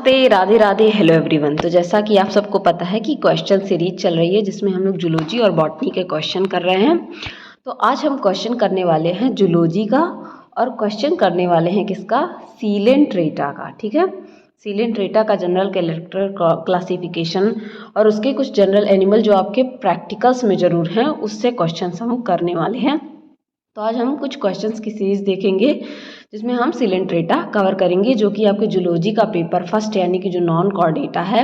नमस्ते, Radhe Radhe, hello everyone. तो जैसा कि आप सबको पता है कि क्वेश्चन सीरीज चल रही है जिसमें हम लोग जूलॉजी और बॉटनी के क्वेश्चन कर रहे हैं। तो आज हम क्वेश्चन करने वाले हैं जूलॉजी का और क्वेश्चन करने वाले हैं किसका, सीलेंट्रेटा का। ठीक है, सीलेंट्रेटा का जनरल कैरेक्टर क्लासिफिकेशन और उसके कुछ जनरल एनिमल जो आपके प्रैक्टिकल्स में ज़रूर हैं उससे क्वेश्चन हम करने वाले हैं। तो आज हम कुछ क्वेश्चंस की सीरीज देखेंगे जिसमें हम सिलेंट्रेटा कवर करेंगे, जो कि आपके जूलॉजी का पेपर फर्स्ट यानी कि जो नॉन कॉर्डेटा है,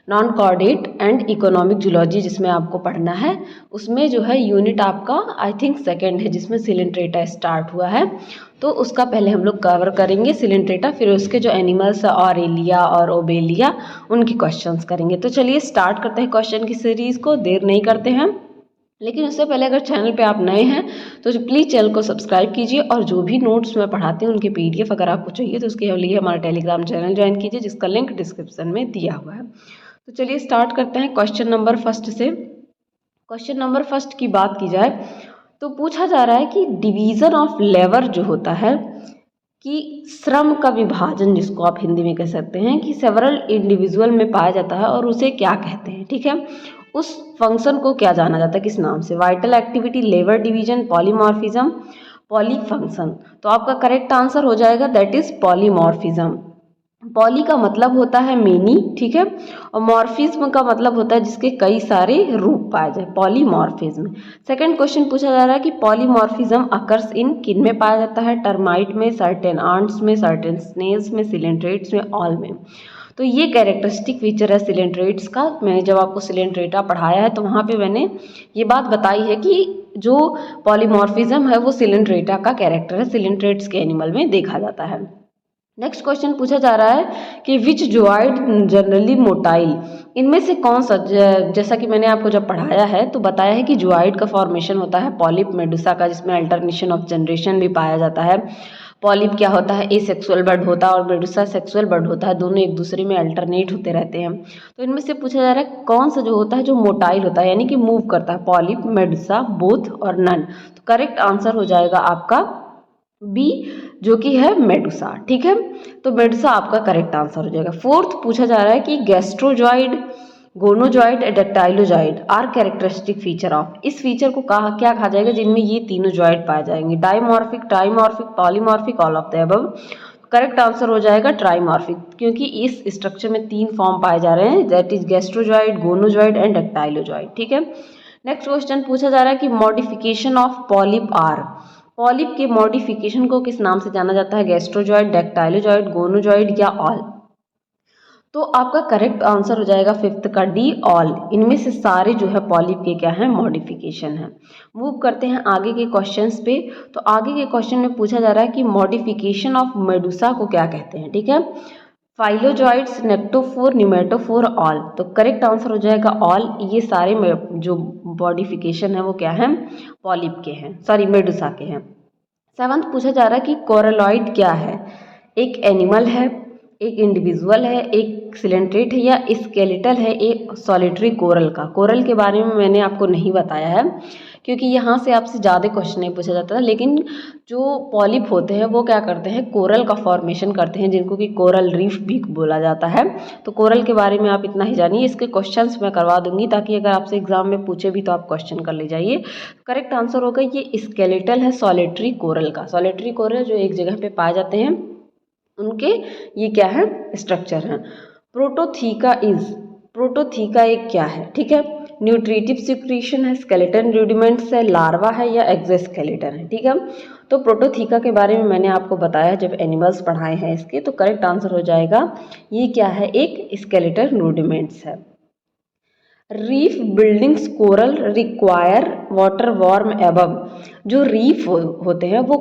non chordate and economic zoology जिसमें आपको पढ़ना है, उसमें जो है यूनिट आपका आई थिंक सेकंड है जिसमें सिलेंट्रेटा स्टार्ट हुआ है। तो उसका पहले हम लोग कवर करेंगे सिलेंट्रेटा, फिर उसके जो एनिमल्स ऑरेलिया और ओबेलिया उनके क्वेश्चंस करेंगे। तो चलिए स्टार्ट करते हैं क्वेश्चन की सीरीज को, देर नहीं करते हैं। लेकिन उससे पहले अगर चैनल पे आप नए हैं तो प्लीज़ चैनल को सब्सक्राइब कीजिए और जो भी नोट्स मैं पढ़ाती हूँ उनके पीडीएफ अगर आपको चाहिए तो उसके लिए हमारा टेलीग्राम चैनल ज्वाइन कीजिए जिसका लिंक डिस्क्रिप्शन में दिया हुआ है। तो चलिए स्टार्ट करते हैं क्वेश्चन नंबर फर्स्ट से। क्वेश्चन नंबर फर्स्ट की बात की जाए तो पूछा जा रहा है कि डिवीज़न ऑफ लेबर जो होता है कि श्रम का विभाजन, जिसको आप हिंदी में कह सकते हैं, कि सेवरल इंडिविजुअल में पाया जाता है और उसे क्या कहते हैं। ठीक है, उस फंक्शन को क्या जाना जाता है, किस नाम से, vital activity, labour division, polymorphism, poly function. तो आपका करेक्ट आंसर हो जाएगा दैट इज पॉलीमॉर्फिज्म। पॉली का मतलब होता है मेनी, ठीक है, और मॉर्फिज्म का मतलब होता है जिसके कई सारे रूप पाए जाए, पॉलीमॉर्फिज्म। सेकंड क्वेश्चन पूछा जा रहा है कि पॉलीमॉर्फिज्म अकर्स इन किन में पाया जाता है, टर्माइट में, सर्टेन आंट्स में, सर्टेन स्नेल्स में, सिलेंट्रेट्स में, ऑल में। तो ये कैरेक्टरिस्टिक फीचर है सिलेंट्रेट्स का। मैंने जब आपको सिलेंट्रेटा पढ़ाया है तो वहाँ पे मैंने ये बात बताई है कि जो पॉलीमॉर्फिज्म है वो सिलेंट्रेटा का कैरेक्टर है, सिलेंट्रेट्स के एनिमल में देखा जाता है। नेक्स्ट क्वेश्चन पूछा जा रहा है कि विच जोइड जनरली मोटाइल, इनमें से कौन सा, जैसा कि मैंने आपको जब पढ़ाया है तो बताया है कि जोइड का फॉर्मेशन होता है पॉलिप मेडुसा का, जिसमें अल्टरनेशन ऑफ जनरेशन भी पाया जाता है। पॉलिप क्या होता है, एसेक्सुअल बर्ड होता है और मेडुसा सेक्सुअल बर्ड होता है, दोनों एक दूसरे में अल्टरनेट होते रहते हैं। तो इनमें से पूछा जा रहा है कौन सा जो होता है जो मोटाइल होता है यानी कि मूव करता है, पॉलिप, मेडुसा, बोथ और नन। तो करेक्ट आंसर हो जाएगा आपका बी, जो कि है मेडुसा। ठीक है, तो मेडुसा आपका करेक्ट आंसर हो जाएगा। फोर्थ पूछा जा रहा है कि gastrozooid, gonozooid, dactylozooid are characteristic feature of, इस फीचर को कहा क्या कहा जाएगा जिनमें ये तीनों जॉइड पाए जाएंगे, dimorphic, trimorphic, polymorphic, all of the above. Correct answer हो जाएगा ट्राइमॉर्फिक, क्योंकि इस स्ट्रक्चर में तीन फॉर्म पाए जा रहे हैं, that is gastrozooid, gonozooid and dactylozooid. ठीक है, नेक्स्ट क्वेश्चन पूछा जा रहा है कि modification of polyp are, polyp के मॉडिफिकेशन को किस नाम से जाना जाता है, गैस्ट्रोजॉइड, डेक्टाइलोजॉइड, गोनोजॉइड या ऑल। तो आपका करेक्ट आंसर हो जाएगा फिफ्थ का डी, ऑल। इनमें से सारे जो है पॉलिप के क्या है, मॉडिफिकेशन है। मूव करते हैं आगे के क्वेश्चंस पे। तो आगे के क्वेश्चन में पूछा जा रहा है कि मॉडिफिकेशन ऑफ मेडुसा को क्या कहते हैं। ठीक है, फाइलोजॉइड्स, नेक्टोफोर, निमेटोफोर, ऑल। तो करेक्ट आंसर हो जाएगा ऑल। ये सारे जो मॉडिफिकेशन है वो क्या है, पॉलिप के हैं, सॉरी मेडुसा के हैं। सेवंथ पूछा जा रहा है कि कोरलॉइड क्या है, एक एनिमल है, एक इंडिविजुअल है, एक सिलेंट्रेट है या स्केलेटल है, एक सॉलिटरी कोरल का। कोरल के बारे में मैंने आपको नहीं बताया है क्योंकि यहाँ से आपसे ज़्यादा क्वेश्चन नहीं पूछा जाता, लेकिन जो पॉलिप होते हैं वो क्या करते हैं, कोरल का फॉर्मेशन करते हैं जिनको कि कोरल रीफ भी बोला जाता है। तो कोरल के बारे में आप इतना ही जानिए, इसके क्वेश्चंस मैं करवा दूंगी ताकि अगर आपसे एग्जाम में पूछे भी तो आप क्वेश्चन कर ले जाइए। करेक्ट आंसर होगा ये स्केलेटल है सॉलिटरी कोरल का। सॉलिटरी कोरल जो एक जगह पे पाए जाते हैं उनके ये क्या है, स्ट्रक्चर है। प्रोटोथीका इज, प्रोटोथीका एक क्या है, ठीक है, न्यूट्रिटिव सिक्रीशन है, स्केलेटन रूडिमेंट्स है, लार्वा है या एक्सोस्केलेटन है। ठीक है, तो प्रोटोथीका के बारे में मैंने आपको बताया जब एनिमल्स पढ़ाए हैं इसके, तो करेक्ट आंसर हो जाएगा ये क्या है, एक स्केलेटन रूडिमेंट्स है। Reef buildings coral require water warm above, जो रीफ होते हैं वो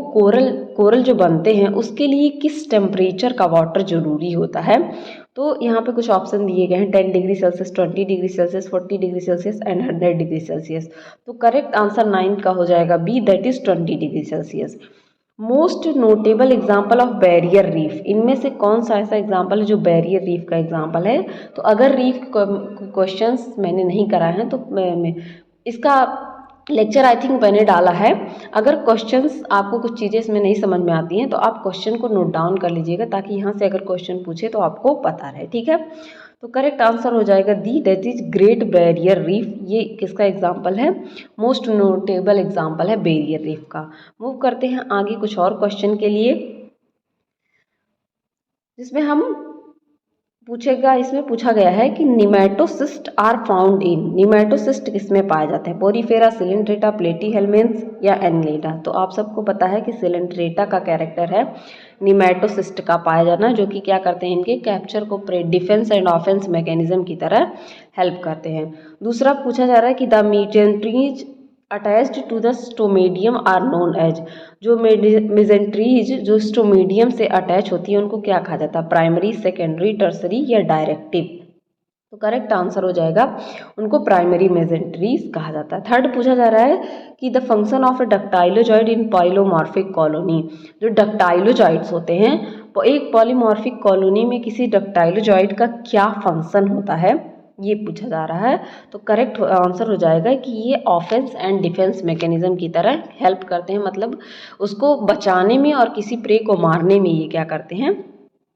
कोरल जो बनते हैं उसके लिए किस टेम्परेचर का वाटर जरूरी होता है। तो यहाँ पे कुछ ऑप्शन दिए गए हैं, 10 degree Celsius, 20 degree Celsius, 40 degree Celsius and 100 degree Celsius. तो करेक्ट आंसर 9 का हो जाएगा B, that is 20 degree Celsius. Most notable example of barrier reef, इनमें से कौन सा ऐसा एग्जाम्पल है जो बैरियर रीफ का एग्जाम्पल है। तो अगर रीफ क्वेश्चंस मैंने नहीं कराए हैं तो मैं इसका लेक्चर आई थिंक मैंने डाला है। अगर क्वेश्चंस आपको कुछ चीज़ें इसमें नहीं समझ में आती हैं तो आप क्वेश्चन को नोट डाउन कर लीजिएगा, ताकि यहाँ से अगर क्वेश्चन पूछे तो आपको पता रहे, ठीक है। तो करेक्ट आंसर हो जाएगा D, that is great barrier reef. ये किसका एग्जाम्पल है? मोस्ट नोटेबल एग्जाम्पल है बैरियर रीफ का। मूव करते हैं आगे कुछ और क्वेश्चन के लिए, जिसमें इसमें पूछा गया है कि nematocyst are found in. Nematocyst किसमें पाए जाते हैं? पोरीफेरा, सिलेंट्रेटा, प्लेटीहेल्मिन्थ या एनिलेटा। तो आप सबको पता है कि सिलेंट्रेटा का कैरेक्टर है निमेटोसिस्ट का पाया जाना, जो कि क्या करते हैं, इनके कैप्चर को डिफेंस एंड ऑफेंस मैकेनिज्म की तरह हेल्प करते हैं। दूसरा पूछा जा रहा है कि the mesenteries attached to the stomodeum are known as. जो मेजेंट्रीज जो स्टोमेडियम से अटैच होती है उनको क्या कहा जाता है? प्राइमरी, सेकेंडरी, टर्सरी या डायरेक्टिव। तो करेक्ट आंसर हो जाएगा उनको प्राइमरी मेजेंट्रीज कहा जाता है। थर्ड पूछा जा रहा है कि the function of a dactylozooid in polymorphic colony. जो डक्टाइलोजॉइड्स होते हैं, एक पॉलीमॉर्फिक कॉलोनी में किसी डक्टाइलोजॉइड का क्या फंक्शन होता है, ये पूछा जा रहा है। तो करेक्ट आंसर हो जाएगा कि ये ऑफेंस एंड डिफेंस मैकेनिज्म की तरह हेल्प करते हैं, मतलब उसको बचाने में और किसी प्रे को मारने में ये क्या करते हैं,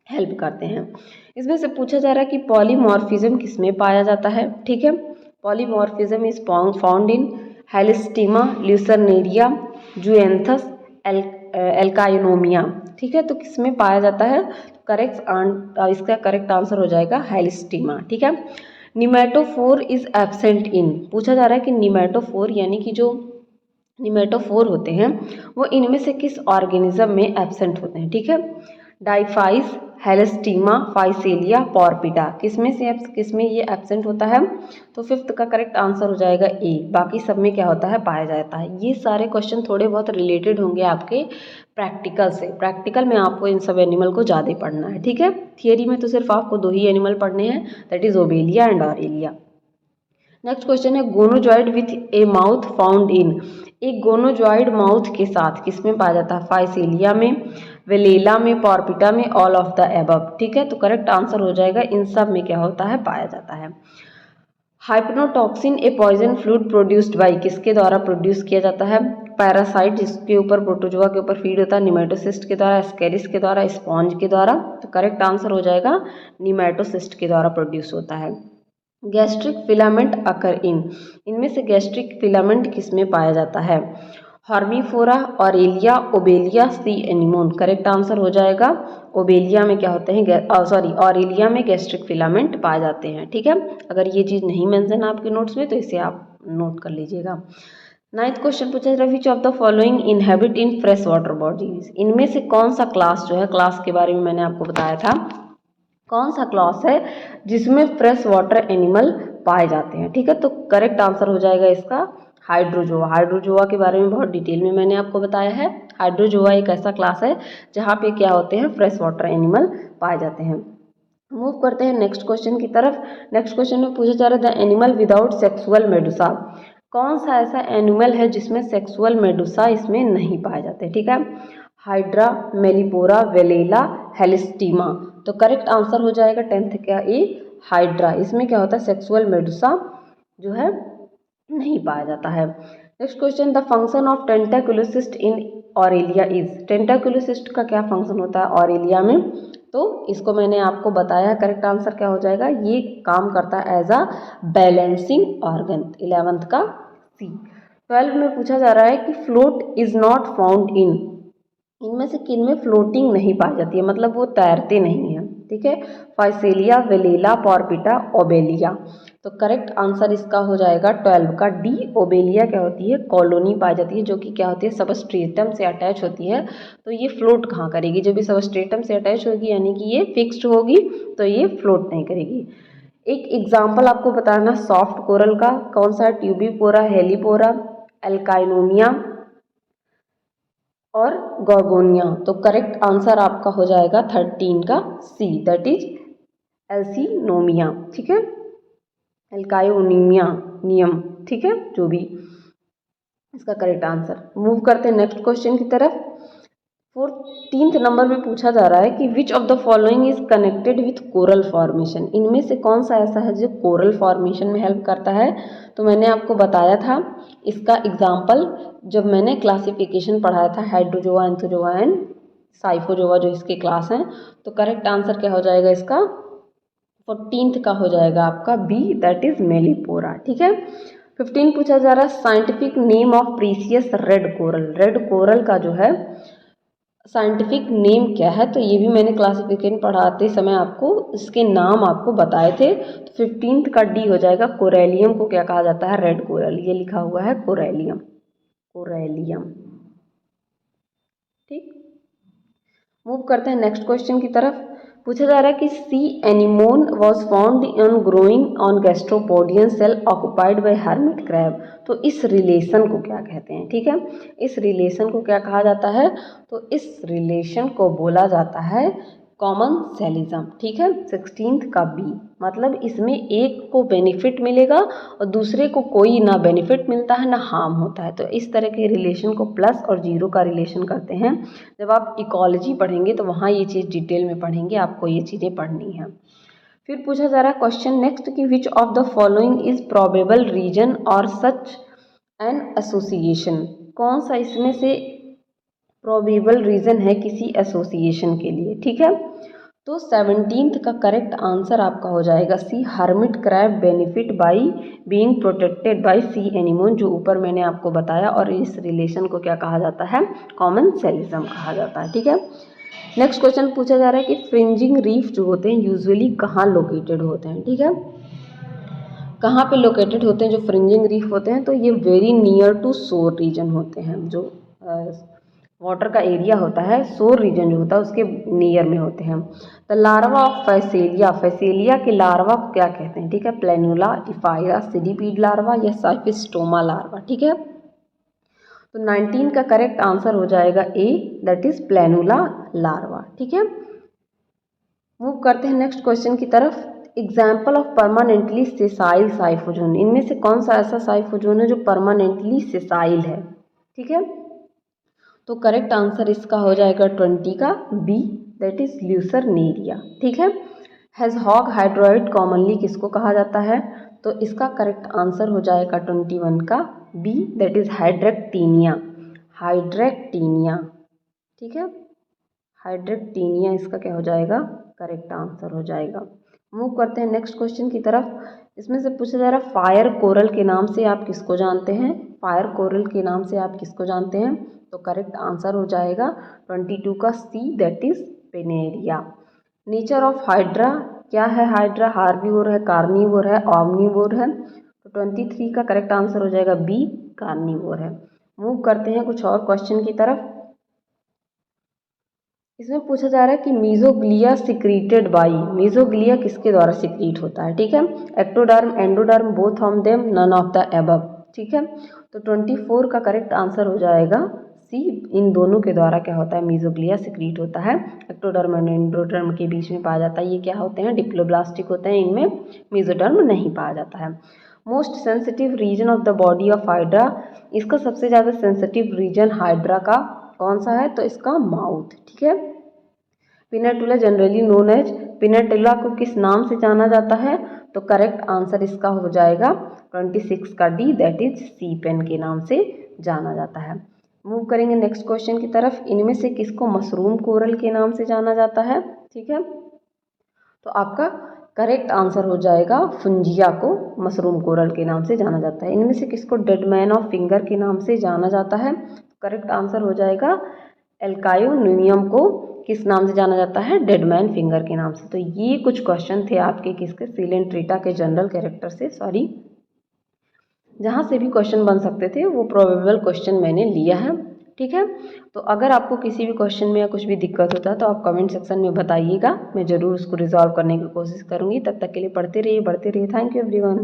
हेल्प करते हैं। इसमें से पूछा जा रहा है कि पॉलीमॉर्फिज्म किसमें पाया जाता है, ठीक है। पॉलीमॉर्फिज्म इज फाउंड इन हेलिस्टिमा, ल्यूसर्नेरिया, जुएंथस, एल्काइनोमिया, ठीक है। तो किसमें पाया जाता है? इसका करेक्ट आंसर हो जाएगा हेलिस्टिमा, ठीक है। Pneumatophore is absent in. पूछा जा रहा है कि निमेटोफोर यानी कि जो निमेटोफोर होते हैं वो इनमें से किस ऑर्गेनिज्म में एब्सेंट होते हैं, ठीक है। डाइफाइस, हेलिस्टिमा, फाइसेलिया, पॉर्पिटा, किसमें ये एब्सेंट होता है? तो फिफ्थ का करेक्ट आंसर हो जाएगा ए। बाकी सब में क्या होता है, पाया जाता है। ये सारे क्वेश्चन थोड़े बहुत रिलेटेड होंगे आपके प्रैक्टिकल से। प्रैक्टिकल में आपको इन सब एनिमल को ज़्यादा पढ़ना है, ठीक है। थियरी में तो सिर्फ आपको 2 ही एनिमल पढ़ने हैं, that is Obelia and Aurelia. Next question है gonozooid with a mouth found in. एक गोनोजॉइड माउथ के साथ किसमें पाया जाता है? फाइसेलिया में, वेलेला में, पॉर्पिटा में, ऑल ऑफ द एबव, ठीक है। तो करेक्ट आंसर हो जाएगा इन सब में क्या होता है, पाया जाता है। Hypnotoxin a poison fluid produced by, किसके द्वारा प्रोड्यूस किया जाता है? पैरासाइट, जिसके ऊपर प्रोटोजोआ के ऊपर फीड होता है, निमेटोसिस्ट के द्वारा, एस्केरिस के द्वारा, स्पॉन्ज के द्वारा। तो करेक्ट आंसर हो जाएगा निमेटोसिस्ट के द्वारा प्रोड्यूस होता है। Gastric filament occur in. इनमें से गैस्ट्रिक फिलामेंट किसमें पाया जाता है? Hormiphora, Aurelia, Obelia, sea anemone. Correct answer हो जाएगा ओबेलिया में क्या होते हैं, ऑरेलिया में गैस्ट्रिक फिलामेंट पाए जाते हैं, ठीक है। अगर ये चीज़ नहीं मेंशन है आपके नोट्स में तो इसे आप नोट कर लीजिएगा। 9th क्वेश्चन पूछा जा रहा है which of the following inhabit in fresh water bodies. इनमें से कौन सा क्लास जो है, क्लास के बारे में मैंने आपको बताया था, कौन सा क्लास है जिसमें फ्रेश वाटर एनिमल पाए जाते हैं, ठीक है। तो करेक्ट आंसर हो जाएगा इसका हाइड्रोजोआ। हाइड्रोजोआ के बारे में बहुत डिटेल में मैंने आपको बताया है। हाइड्रोजोआ एक ऐसा क्लास है जहाँ पे क्या होते हैं, फ्रेश वाटर एनिमल पाए जाते हैं। मूव करते हैं नेक्स्ट क्वेश्चन की तरफ। नेक्स्ट क्वेश्चन में पूछा जा रहा है the animal without sexual Medusa. कौन सा ऐसा एनिमल है जिसमें सेक्सुअल मेडुसा इसमें नहीं पाए जाते, ठीक है। हाइड्रा, मेलिपोरा, वेलेला, हेलिस्टिमा। तो करेक्ट आंसर हो जाएगा 10th क्या, ए हाइड्रा। इसमें क्या होता है, सेक्सुअल मेडुसा जो है नहीं पाया जाता है। Next question the function of tentaculocyst in Aurelia is. Tentaculocyst का क्या फंक्शन होता है ऑरेलिया में? तो इसको मैंने आपको बताया। करेक्ट आंसर क्या हो जाएगा, ये काम करता है as a balancing organ. 11th का सी। 12 में पूछा जा रहा है कि float is not found in. इनमें से किन में फ्लोटिंग नहीं पाई जाती है, मतलब वो तैरते नहीं हैं, ठीक है। Physalia, Velella, Porpita, Obelia. तो करेक्ट आंसर इसका हो जाएगा 12 का डी। ओबेलिया क्या होती है, कॉलोनी पाई जाती है जो कि क्या होती है, सबस्ट्रेटम से अटैच होती है। तो ये फ्लोट कहाँ करेगी, जब भी सबस्ट्रेटम से अटैच होगी यानी कि ये फिक्स्ड होगी, तो ये फ्लोट नहीं करेगी। एक एग्जाम्पल आपको बताना सॉफ्ट कोरल का, कौन सा? ट्यूबिपोरा, हेलीपोरा, एल्काइनोमिया और गॉर्गोनिया। तो करेक्ट आंसर आपका हो जाएगा 13 का सी, दैट इज एल्सिनोमिया, ठीक है। एल्कायोनिमिया नियम, ठीक है, जो भी इसका करेक्ट आंसर। मूव करते हैं नेक्स्ट क्वेश्चन की तरफ। 14th नंबर में पूछा जा रहा है कि which of the following is connected with coral formation. इनमें से कौन सा ऐसा है जो कोरल फॉर्मेशन में हेल्प करता है। तो मैंने आपको बताया था इसका एग्जाम्पल जब मैंने क्लासिफिकेशन पढ़ाया था हाइड्रोजोआ, एंथोजोआ एंड साइफोजोआ जो इसके क्लास हैं। तो करेक्ट आंसर क्या हो जाएगा इसका 14th का हो जाएगा आपका बी, दैट इज मेलिपोरा। ठीक है। 15 पूछा जा रहा है scientific name of precious red coral. Red coral का जो है साइंटिफिक नेम क्या है। तो ये भी मैंने क्लासिफिकेशन पढ़ाते समय आपको इसके नाम आपको बताए थे। तो 15th का डी हो जाएगा कोरेलियम को क्या कहा जाता है, रेड कोरल। ये लिखा हुआ है कोरेलियम, कोरेलियम। ठीक, मूव करते हैं नेक्स्ट क्वेश्चन की तरफ। पूछा जा रहा है कि sea anemone was found on growing on gastropodian shell occupied by hermit crab. तो इस रिलेशन को क्या कहते हैं। ठीक है, इस रिलेशन को क्या कहा जाता है। तो इस रिलेशन को बोला जाता है कॉमन सेलिज्म। ठीक है, 16th का बी, मतलब इसमें एक को बेनिफिट मिलेगा और दूसरे को कोई ना बेनिफिट मिलता है ना हार्म होता है। तो इस तरह के रिलेशन को प्लस और जीरो का रिलेशन करते हैं। जब आप इकोलॉजी पढ़ेंगे तो वहाँ ये चीज़ डिटेल में पढ़ेंगे, आपको ये चीज़ें पढ़नी है। फिर पूछा जा रहा है क्वेश्चन नेक्स्ट कि which of the following is probable reason और सच एन एसोसिएशन। कौन सा इसमें से प्रोबेबल रीजन है किसी एसोसिएशन के लिए। ठीक है, तो 17th का करेक्ट आंसर आपका हो जाएगा C, hermit crab benefit by being protected by sea anemone, जो ऊपर मैंने आपको बताया। और इस रिलेशन को क्या कहा जाता है, कॉमन सेलिज्म कहा जाता है। ठीक है, नेक्स्ट क्वेश्चन पूछा जा रहा है कि फ्रिंजिंग रीफ जो होते हैं यूजुअली कहाँ लोकेटेड होते हैं। ठीक है, कहाँ पे लोकेटेड होते हैं जो फ्रिंजिंग रीफ होते हैं। तो ये वेरी नियर टू शोर रीजन होते हैं। जो वाटर का एरिया होता है, शोर रीजन जो होता है उसके नियर में होते हैं। द लार्वा ऑफ फैसेलिया, फैसेलिया के लार्वा को क्या कहते हैं। ठीक है, प्लेनुला, इफाइरा, सिलीपीड लार्वा या साइफिस्टोमा लार्वा। ठीक है, तो 19 का करेक्ट आंसर हो जाएगा A, that is planula larva. ठीक है, मूव करते हैं नेक्स्ट क्वेश्चन की तरफ। Example of permanently sessile scyphozoan. इनमें से कौन सा ऐसा साइफोजोन है जो परमानेंटली सेसाइल है। ठीक है, तो करेक्ट आंसर इसका हो जाएगा 20 का बी, दैट इज ल्यूसरनेरिया। ठीक है, हैज हॉग हाइड्रोइड कॉमनली किसको कहा जाता है। तो इसका करेक्ट आंसर हो जाएगा 21 का बी, दैट इज हाइड्रेक्टीनिया, हाइड्रेक्टीनिया। ठीक है, हाइड्रेक्टीनिया इसका क्या हो जाएगा, करेक्ट आंसर हो जाएगा। मूव करते हैं नेक्स्ट क्वेश्चन की तरफ। इसमें से पूछा जा रहा है फायर कोरल के नाम से आप किसको जानते हैं। फायर कोरल के नाम से आप किसको जानते हैं। तो करेक्ट आंसर हो जाएगा 22 का C, that is Pennaria. Nature of hydra क्या है। हाइड्रा हार्बीवोर है, कार्निवोर है, ऑमनीवोर है। तो 23 का करेक्ट आंसर हो जाएगा बी, कार्निवोर है। मूव करते हैं कुछ और क्वेश्चन की तरफ। इसमें पूछा जा रहा है कि मीजोग्लिया सिक्रीटेड बाई, मीजोग्लिया किसके द्वारा सिक्रीट होता है। ठीक है, ectoderm, endoderm, both of them, none of the above. ठीक है, तो 24 का करेक्ट आंसर हो जाएगा सी, इन दोनों के द्वारा क्या होता है, मीजोग्लिया सिक्रीट होता है। एक्टोडर्म एंड एंडोडर्म के बीच में पाया जाता है। ये क्या होते हैं, डिप्लोब्लास्टिक होते हैं, इनमें मीजोडर्म नहीं पाया जाता है। Most sensitive region of the body of hydra, इसका सबसे ज़्यादा सेंसिटिव रीजन हाइड्रा का कौन सा है। तो इसका माउथ। ठीक है, पिनेटुला जनरली नोन एज, पिनेटुला को किस नाम से जाना जाता है। तो करेक्ट आंसर इसका हो जाएगा 26 का D, that is sea pen के नाम से जाना जाता है। मूव करेंगे नेक्स्ट क्वेश्चन की तरफ। इनमें से किसको मशरूम कोरल के नाम से जाना जाता है। ठीक है, तो आपका करेक्ट आंसर हो जाएगा फुंजिया को मशरूम कोरल के नाम से जाना जाता है। इनमें से किसको डेड मैन ऑफ फिंगर के नाम से जाना जाता है। करेक्ट आंसर हो जाएगा एल्कायोनियम को किस नाम से जाना जाता है, डेड मैन फिंगर के नाम से। तो ये कुछ क्वेश्चन थे आपके किसके, सिलेंट्रेटा के जनरल कैरेक्टर से, सॉरी, जहाँ से भी क्वेश्चन बन सकते थे वो प्रोबेबल क्वेश्चन मैंने लिया है। ठीक है, तो अगर आपको किसी भी क्वेश्चन में या कुछ भी दिक्कत होता है तो आप कमेंट सेक्शन में बताइएगा, मैं ज़रूर उसको रिजॉल्व करने की कोशिश करूँगी। तब तक के लिए पढ़ते रहिए, बढ़ते रहिए। Thank you everyone.